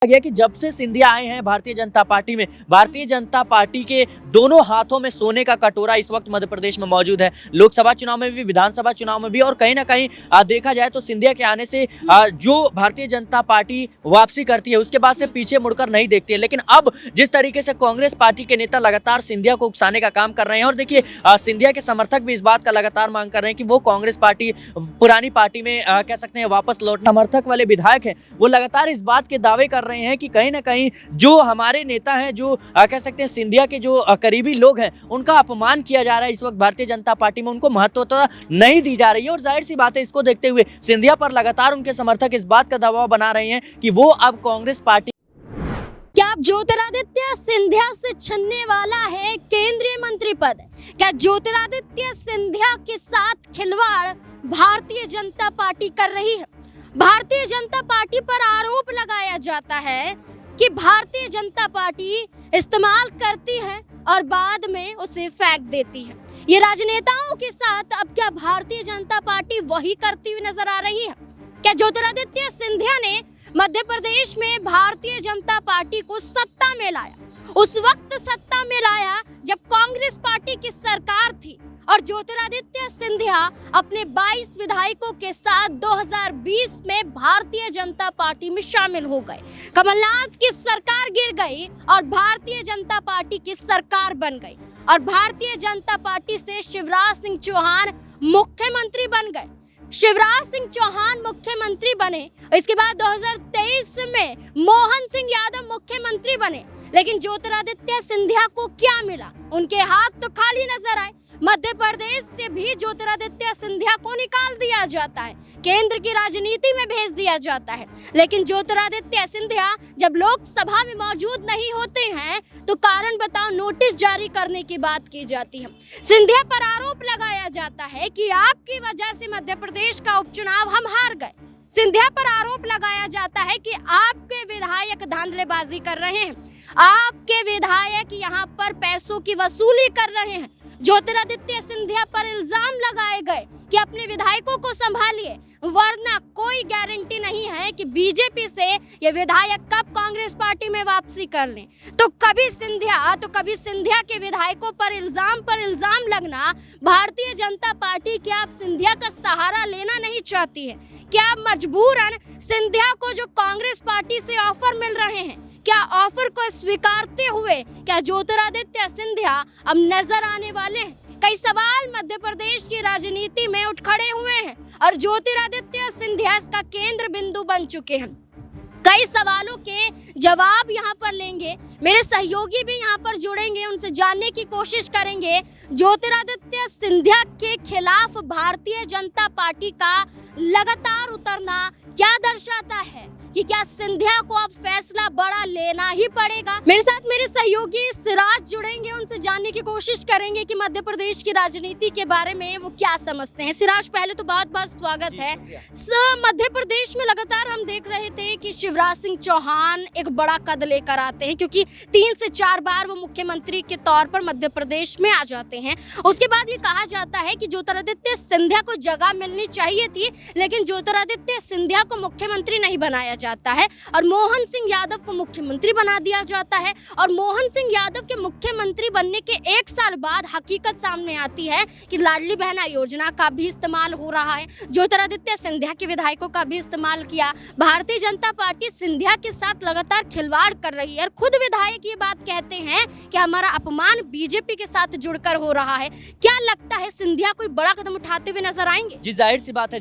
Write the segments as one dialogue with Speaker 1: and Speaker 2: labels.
Speaker 1: गया कि जब से सिंधिया आए हैं भारतीय जनता पार्टी में, भारतीय जनता पार्टी के दोनों हाथों में सोने का कटोरा इस वक्त मध्य प्रदेश में मौजूद है। लोकसभा चुनाव में भी, विधानसभा चुनाव में भी, और कहीं ना कहीं देखा जाए तो सिंधिया के आने से जो भारतीय जनता पार्टी वापसी करती है उसके बाद से पीछे मुड़कर नहीं देखती है। लेकिन अब जिस तरीके से कांग्रेस पार्टी के नेता लगातार सिंधिया को उकसाने का काम कर रहे हैं, और देखिए सिंधिया के समर्थक भी इस बात का लगातार मांग कर रहे हैं कि वो कांग्रेस पार्टी, पुरानी पार्टी में कह सकते हैं वापस लौट। समर्थक वाले विधायक हैं वो लगातार इस बात के दावे कर रहे हैं कि कहीं ना कहीं जो हमारे नेता हैं, जो कह सकते हैं सिंधिया के जो करीबी लोग हैं, उनका अपमान किया जा रहा है इस वक्त भारतीय जनता पार्टी में, उनको महत्वता नहीं दी जा रही है। और जाहिर सी बात है, इसको देखते हुए सिंधिया पर लगातार उनके समर्थक इस बात का दबाव बना रहे हैं कि वो अब कांग्रेस पार्टी।
Speaker 2: क्या अब ज्योतिरादित्य सिंधिया से छिनने वाला है केंद्रीय मंत्री पद? क्या ज्योतिरादित्य सिंधिया के साथ खिलवाड़ भारतीय जनता पार्टी कर रही है? भारतीय जनता पार्टी पर आरोप लगाया जाता है कि भारतीय जनता पार्टी इस्तेमाल करती है और बाद में उसे फेंक देती है। ये राजनेताओं के साथ अब क्या भारतीय जनता पार्टी वही करती हुई नजर आ रही है? क्या ज्योतिरादित्य सिंधिया ने मध्य प्रदेश में भारतीय जनता पार्टी को सत्ता में लाया? उस वक्त सत्ता में लाया जब कांग्रेस पार्टी की सरकार थी और ज्योतिरादित्य सिंधिया अपने 22 विधायकों के साथ 2020 में भारतीय जनता पार्टी में शामिल हो गए। कमलनाथ की सरकार गिर गई और भारतीय जनता पार्टी की सरकार बन गई, और भारतीय जनता पार्टी से शिवराज सिंह चौहान मुख्यमंत्री बन गए। शिवराज सिंह चौहान मुख्यमंत्री बने, इसके बाद 2023 में मोहन सिंह यादव मुख्यमंत्री बने। लेकिन ज्योतिरादित्य सिंधिया को क्या मिला? उनके हाथ तो खाली नजर आए। मध्य प्रदेश से भी ज्योतिरादित्य सिंधिया को निकाल दिया जाता है, केंद्र की राजनीति में भेज दिया जाता है। लेकिन ज्योतिरादित्य सिंधिया जब लोकसभा में मौजूद नहीं होते हैं तो कारण बताओ नोटिस जारी करने की बात की जाती है। सिंधिया पर आरोप लगाया जाता है कि आपकी वजह से मध्य प्रदेश का उपचुनाव हम हार गए। सिंधिया पर आरोप लगाया जाता है कि आपके विधायक धांधलेबाजी कर रहे हैं, आपके विधायक यहाँ पर पैसों की वसूली कर रहे हैं। ज्योतिरादित्य सिंधिया पर इल्जाम लगाए गए कि अपने विधायकों को संभालिए, वरना कोई गारंटी नहीं है कि बीजेपी से ये विधायक कब कांग्रेस पार्टी में वापसी कर लें। तो कभी सिंधिया के विधायकों पर इल्जाम लगना। भारतीय जनता पार्टी क्या अब सिंधिया का सहारा लेना नहीं चाहती है? क्या मजबूरन सिंधिया को जो कांग्रेस पार्टी से ऑफर मिल रहे हैं, क्या ऑफर को स्वीकारते हुए क्या ज्योतिरादित्य सिंधिया अब नजर आने वाले हैं? कई सवाल मध्य प्रदेश की राजनीति में उठ खड़े हुए हैं और ज्योतिरादित्य सिंधिया इसका केंद्र बिंदु बन चुके हैं। कई सवालों के जवाब यहाँ पर लेंगे, मेरे सहयोगी भी यहाँ पर जुड़ेंगे, उनसे जानने की कोशिश करेंगे ज्योतिरादित्य सिंधिया के खिलाफ भारतीय जनता पार्टी का लगातार उतरना क्या दर्शाता है कि क्या सिंधिया को अब फैसला बड़ा लेना ही पड़ेगा। मेरे साथ मेरे सहयोगी सिराज जुड़ेंगे, उनसे जानने की कोशिश करेंगे कि मध्य प्रदेश की राजनीति के बारे में वो क्या समझते हैं। सिराज, पहले तो बहुत बहुत स्वागत है। मध्य प्रदेश में लगातार हम देख रहे थे कि शिवराज सिंह चौहान एक बड़ा कद लेकर आते हैं, क्योंकि 3 से 4 बार वो मुख्यमंत्री के तौर पर मध्य प्रदेश में आ जाते हैं। उसके बाद ये कहा जाता है कि ज्योतिरादित्य सिंधिया को जगह मिलनी चाहिए थी, लेकिन ज्योतिरादित्य सिंधिया को मुख्यमंत्री नहीं बनाया जाता है और मोहन सिंह यादव को मुख्यमंत्री बना दिया जाता है। और मोहन सिंह यादव के मुख्यमंत्री बनने के 1 साल बाद हकीकत सामने आती है कि लाडली बहना योजना का भी इस्तेमाल हो रहा है, ज्योतिरादित्य सिंधिया के विधायकों का भी इस्तेमाल किया। भारतीय जनता पार्टी सिंधिया के साथ लगातार खिलवाड़ कर रही है और खुद विधायक ये बात कहते हैं कि हमारा अपमान बीजेपी के साथ जुड़कर हो रहा है। क्या लगता है सिंधिया कोई बड़ा कदम उठाते हुए नजर आएंगे?
Speaker 1: जी, जाहिर सी बात है,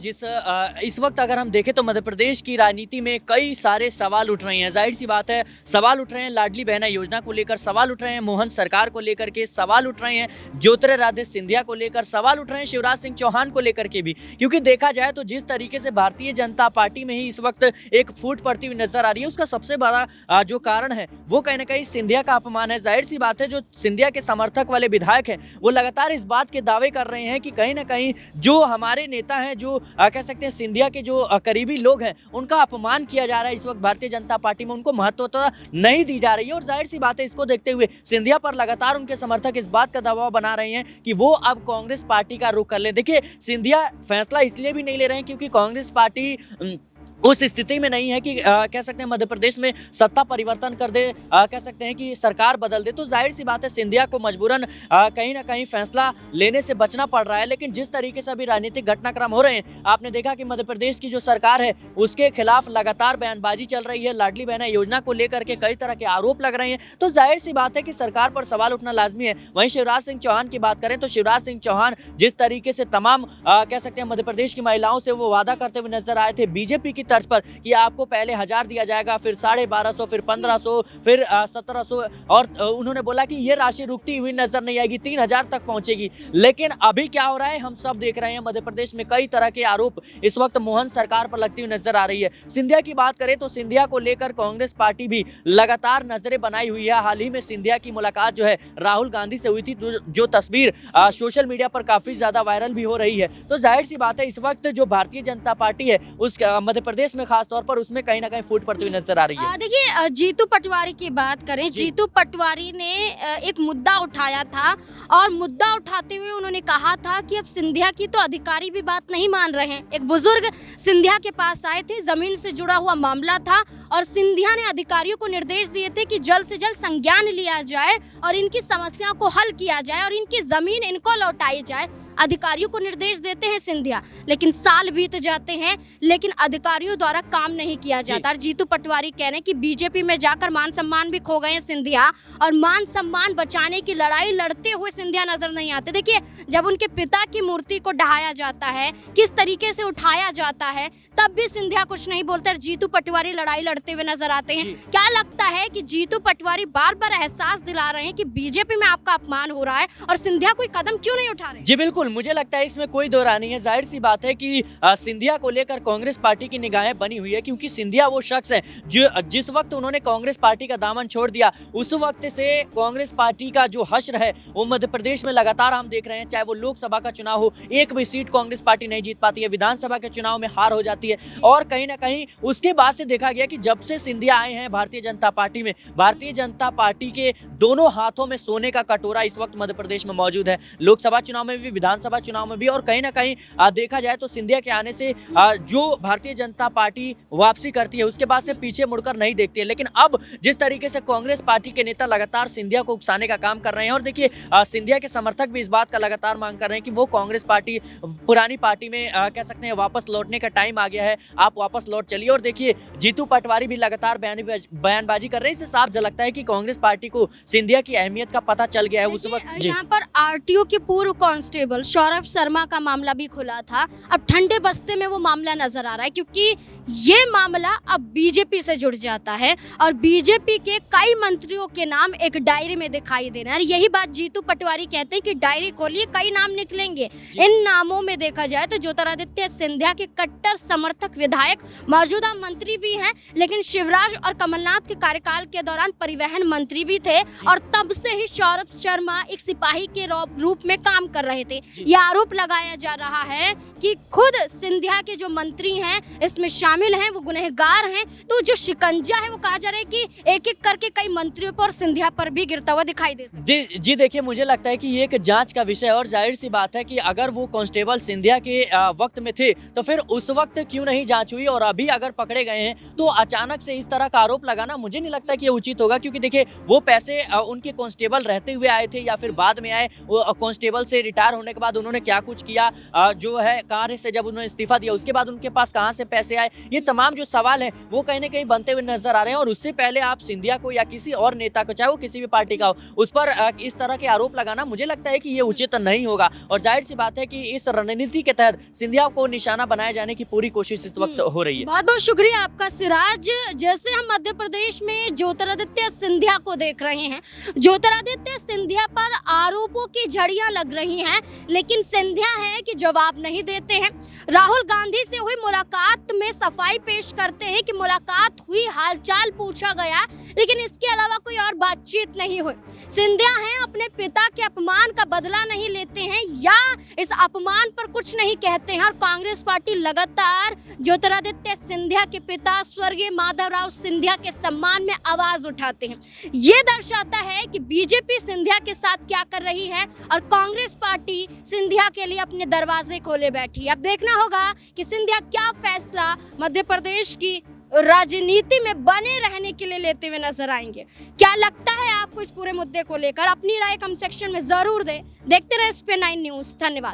Speaker 1: इस वक्त अगर हम देखें तो मध्य प्रदेश की राजनीति में कई सारे सवाल उठ रहे हैं। जाहिर सी बात है, सवाल उठ रहे हैं लाडली बहना योजना को लेकर, सवाल उठ रहे हैं मोहन सरकार को लेकर के, सवाल उठ रहे हैं ज्योतिरादित्य सिंधिया को लेकर, सवाल उठ रहे हैं शिवराज सिंह चौहान को लेकर के भी। क्योंकि देखा जाए तो जिस तरीके से भारतीय जनता पार्टी में ही इस वक्त एक फूट पड़ती हुई नजर आ रही है, उसका सबसे बड़ा जो कारण है वो कहीं ना कहीं सिंधिया का अपमान है। जाहिर सी बात है, जो सिंधिया के समर्थक वाले विधायक हैं वो लगातार इस बात के दावे कर रहे हैं कि कहीं ना कहीं जो हमारे नेता हैं, जो कह सकते हैं सिंधिया के जो करीबी लोग हैं, उनका अपमान किया जा रहा है इस वक्त भारतीय जनता पार्टी में, उनको महत्वता नहीं दी जा रही है। और जाहिर सी बात है, इसको देखते हुए सिंधिया पर लगातार उनके समर्थक इस बात का दबाव बना रहे हैं कि वो अब कांग्रेस पार्टी का रुख कर लें। देखिए, सिंधिया फैसला इसलिए भी नहीं ले रहे हैं क्योंकि कांग्रेस पार्टी उस स्थिति में नहीं है कि कह सकते हैं मध्य प्रदेश में सत्ता परिवर्तन कर दे, कह सकते हैं कि सरकार बदल दे, तो जाहिर सी बात है सिंधिया को मजबूरन कहीं ना कहीं फैसला लेने से बचना पड़ रहा है। लेकिन जिस तरीके से अभी राजनीतिक घटनाक्रम हो रहे हैं, आपने देखा कि मध्य प्रदेश की जो सरकार है उसके खिलाफ लगातार बयानबाजी चल रही है, लाडली बहना योजना को लेकर के कई तरह के आरोप लग रहे हैं, तो जाहिर सी बात है कि सरकार पर सवाल उठना लाजमी है। वहीं शिवराज सिंह चौहान की बात करें तो शिवराज सिंह चौहान जिस तरीके से तमाम कह सकते हैं मध्य प्रदेश की महिलाओं से वो वादा करते हुए नजर आए थे बीजेपी की तर्ज पर कि आपको पहले 1000 दिया जाएगा, फिर 1250, फिर 1500, फिर 1700, और उन्होंने बोला कि ये राशि रुकती हुई नजर नहीं आएगी, 3000 तक पहुंचेगी। लेकिन अभी क्या हो रहा है हम सब देख रहे हैं, मध्य प्रदेश में कई तरह के आरोप इस वक्त मोहन सरकार पर लगती हुई नजर आ रही है। सिंधिया की बात करें तो सिंधिया को लेकर कांग्रेस पार्टी भी लगातार नजरें बनाई हुई है। हाल ही में सिंधिया की मुलाकात जो है राहुल गांधी से हुई थी, जो तस्वीर सोशल मीडिया पर काफी ज्यादा वायरल भी हो रही है। तो जाहिर सी बात है इस वक्त जो भारतीय जनता पार्टी है उस मध्य प्रदेश में खासतौर पर उसमें कहीं ना कहीं फूट पड़ती हुई नजर आ रही है।
Speaker 2: देखिए जीतू पटवारी की बात करें, जीतू पटवारी ने एक मुद्दा उठाया था और मुद्दा उठाते हुए उन्होंने कहा था कि अब सिंधिया की तो अधिकारी भी बात नहीं मान रहे हैं। एक बुजुर्ग सिंधिया के पास आए थे, जमीन से जुड़ा हुआ मामला था और सिंधिया ने अधिकारियों को निर्देश दिए थे कि जल्द से जल्द संज्ञान लिया जाए और इनकी समस्या को हल किया जाए और इनकी जमीन इनको लौटाई जाए। अधिकारियों को निर्देश देते हैं सिंधिया, लेकिन साल बीत जाते हैं लेकिन अधिकारियों द्वारा काम नहीं किया जाता। और जीतू पटवारी कह रहे हैं कि बीजेपी में जाकर मान सम्मान भी खो गए हैं सिंधिया और मान सम्मान बचाने की लड़ाई लड़ते हुए सिंधिया नजर नहीं आते। देखिए जब उनके पिता की मूर्ति को ढहाया जाता है, किस तरीके से उठाया जाता है, तब भी सिंधिया कुछ नहीं बोलते और जीतू पटवारी लड़ाई लड़ते हुए नजर आते हैं। क्या लगता है कि जीतू पटवारी बार बार एहसास दिला रहे हैं कि बीजेपी में आपका अपमान हो रहा है और सिंधिया कोई कदम क्यों नहीं उठा रहे?
Speaker 1: जी बिल्कुल, मुझे लगता है इसमें कोई दो राय नहीं है। जाहिर सी बात है कि सिंधिया को लेकर कांग्रेस पार्टी की निगाहें बनी हुई है, क्योंकि सिंधिया वो शख्स है जो जिस वक्त उन्होंने कांग्रेस पार्टी का दामन छोड़ दिया उस वक्त से कांग्रेस पार्टी का जो हश्र है वो मध्य प्रदेश में लगातार हम देख रहे हैं। चाहे वो लोकसभा का चुनाव हो, एक भी सीट कांग्रेस पार्टी नहीं जीत पाती है, विधानसभा के चुनाव में हार हो जाती है और कहीं ना कहीं उसके बाद से देखा गया कि जब से सिंधिया आए हैं भारतीय जनता पार्टी में, भारतीय जनता पार्टी के दोनों हाथों में सोने का कटोरा इस वक्त मध्य प्रदेश में मौजूद है। लोकसभा चुनाव में भी, विधानसभा चुनाव में भी, और कहीं ना कहीं देखा जाए तो सिंधिया के आने से जो भारतीय जनता पार्टी वापसी करती है उसके बाद से पीछे मुड़कर नहीं देखती है। लेकिन अब जिस तरीके से कांग्रेस पार्टी के नेता लगातार सिंधिया को उकसाने का काम कर रहे हैं और देखिए सिंधिया के समर्थक भी इस बात का लगातार मांग कर रहे हैं कि वो कांग्रेस पार्टी पुरानी पार्टी में कह सकते हैं वापस लौटने का टाइम आ गया है, आप वापस लौट चलिए। और देखिए जीतू पटवारी भी लगातार बयानबाजी कर रहे हैं। इससे साफ झलकता है कि कांग्रेस पार्टी को सिंधिया की अहमियत का पता चल गया है उस वक्त।
Speaker 2: यहाँ पर आरटीओ के पूर्व कांस्टेबल सौरभ शर्मा का मामला भी खुला था, अब ठंडे बस्ते में वो मामला नजर आ रहा है क्योंकि ये मामला अब बीजेपी से जुड़ जाता है और बीजेपी के कई मंत्रियों के नाम एक डायरी में दिखाई दे रहे हैं। यही बात जीतू पटवारी कहते हैं कि डायरी खोलिए, कई नाम निकलेंगे। इन नामों में देखा जाए तो ज्योतिरादित्य सिंधिया के कट्टर समर्थक विधायक मौजूदा मंत्री भी हैं, लेकिन शिवराज और कमलनाथ के कार्यकाल के दौरान परिवहन मंत्री भी थे और तब से ही सौरभ शर्मा एक सिपाही के रूप में काम कर रहे थे। यह आरोप लगाया जा रहा है कि खुद सिंधिया के जो मंत्री हैं इसमें शामिल हैं, वो गुनहगार हैं। तो जो शिकंजा है वो कहा जा रहा है कि एक एक करके कई मंत्रियों पर सिंधिया पर भी गिरता हुआ दिखाई दे सकता है।
Speaker 1: जी देखिए, मुझे लगता है कि ये एक जांच का विषय है और जाहिर सी बात है कि अगर वो कांस्टेबल सिंधिया के वक्त में थे तो फिर उस वक्त क्यों नहीं जांच हुई और अभी अगर पकड़े गए हैं तो अचानक से इस तरह का आरोप लगाना मुझे नहीं लगता कि ये उचित होगा। क्योंकि देखिए वो पैसे उनके कांस्टेबल रहते हुए आए थे या फिर बाद में आए, वो कांस्टेबल से रिटायर होने के बाद उन्होंने क्या कुछ किया, जो है कार्य से जब उन्होंने इस्तीफा दिया उसके बाद उनके पास कहां से पैसे आए, ये तमाम जो सवाल है वो कहीं ना कहीं बनते हुए नजर आ रहे हैं। और उससे पहले आप सिंधिया को या किसी और नेता को, चाहे वो किसी भी पार्टी का हो, उस पर इस तरह के आरोप लगाना मुझे लगता है कि ये उचित नहीं होगा। और जाहिर सी बात है कि इस रणनीति के तहत सिंधिया को निशाना बनाए जाने की पूरी कोशिश इस वक्त हो रही है।
Speaker 2: बहुत बहुत शुक्रिया आपका सिराज। जैसे हम मध्य प्रदेश में ज्योतिरादित्य सिंधिया को देख रहे हैं, ज्योतिरादित्य सिंधिया पर आरोपों की झड़ियां लग रही हैं, लेकिन सिंधिया है कि जवाब नहीं देते हैं। राहुल गांधी से हुई मुलाकात में सफाई पेश करते हैं कि मुलाकात हुई, हालचाल पूछा गया, लेकिन इसके अलावा कोई और बातचीत नहीं हुई। सिंधिया हैं अपने पिता के अपमान का बदला नहीं लेते हैं या इस अपमान पर कुछ नहीं कहते हैं और कांग्रेस पार्टी लगातार ज्योतिरादित्य सिंधिया के पिता स्वर्गीय माधवराव सिंधिया के सम्मान में आवाज उठाते हैं। ये दर्शाता है कि बीजेपी सिंधिया के साथ क्या कर रही है और कांग्रेस पार्टी सिंधिया के लिए अपने दरवाजे खोले बैठी है। अब देखना होगा कि सिंधिया क्या फैसला मध्य प्रदेश की राजनीति में बने रहने के लिए लेते हुए नजर आएंगे। क्या लगता है आपको इस पूरे मुद्दे को लेकर? अपनी राय कमेंट सेक्शन में जरूर दें। देखते रहे SP9 न्यूज़। धन्यवाद।